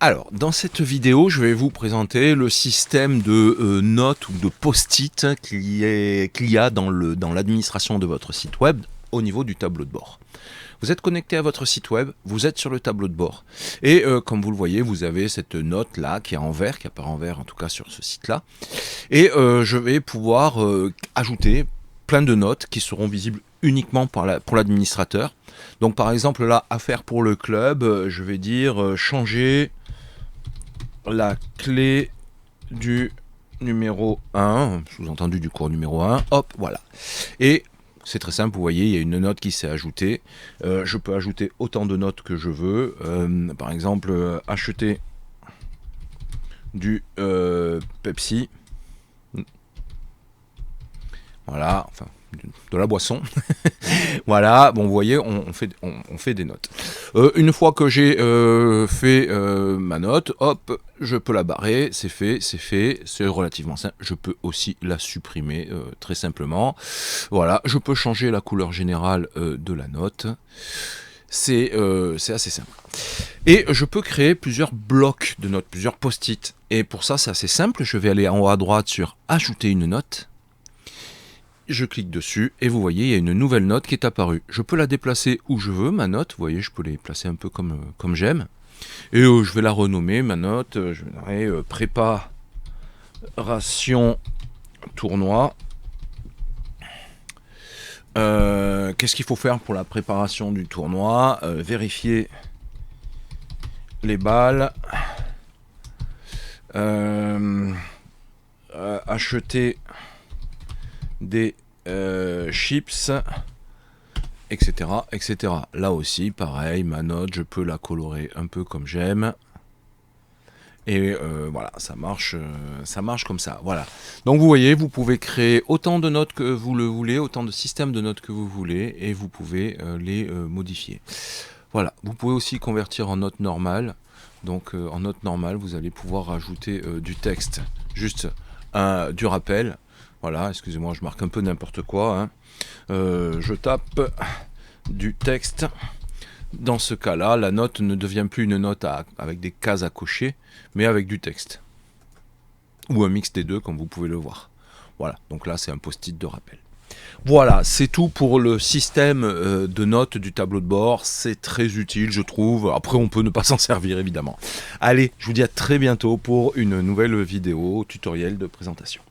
Alors, dans cette vidéo, je vais vous présenter le système de notes ou de post-it qu'il y a dans l'administration de votre site web au niveau du tableau de bord. Vous êtes connecté à votre site web, vous êtes sur le tableau de bord. Et comme vous le voyez, vous avez cette note-là qui est en vert, qui apparaît en vert en tout cas sur ce site-là. Et je vais pouvoir ajouter plein de notes qui seront visibles uniquement pour l'administrateur. Donc par exemple là, affaire pour le club, je vais dire changer la clé du numéro 1, sous-entendu du cours numéro 1, hop, voilà. Et c'est très simple, vous voyez, il y a une note qui s'est ajoutée. Je peux ajouter autant de notes que je veux. Par exemple, acheter du Pepsi. Voilà, enfin, de la boisson. Voilà, bon, vous voyez, on fait des notes. Une fois que j'ai fait ma note, hop, je peux la barrer, c'est fait, c'est relativement simple. Je peux aussi la supprimer très simplement. Voilà, je peux changer la couleur générale de la note. C'est assez simple. Et je peux créer plusieurs blocs de notes, plusieurs post-it. Et pour ça, c'est assez simple. Je vais aller en haut à droite sur « Ajouter une note ». Je clique dessus et vous voyez, il y a une nouvelle note qui est apparue. Je peux la déplacer où je veux, ma note. Vous voyez, je peux les placer un peu comme j'aime. Et je vais la renommer, ma note. Je vais préparation tournoi. Qu'est-ce qu'il faut faire pour la préparation du tournoi? Vérifier les balles. Acheter des chips, etc., etc. Là aussi, pareil, ma note, je peux la colorer un peu comme j'aime. Et voilà, ça marche comme ça. Voilà. Donc vous voyez, vous pouvez créer autant de notes que vous le voulez, autant de systèmes de notes que vous voulez, et vous pouvez les modifier. Voilà. Vous pouvez aussi convertir en note normale. Donc en note normale, vous allez pouvoir rajouter du texte, juste du rappel. Voilà, excusez-moi, je marque un peu n'importe quoi. Hein. Je tape du texte. Dans ce cas-là, la note ne devient plus une note avec des cases à cocher, mais avec du texte. Ou un mix des deux, comme vous pouvez le voir. Voilà, donc là, c'est un post-it de rappel. Voilà, c'est tout pour le système de notes du tableau de bord. C'est très utile, je trouve. Après, on peut ne pas s'en servir, évidemment. Allez, je vous dis à très bientôt pour une nouvelle vidéo tutoriel de présentation.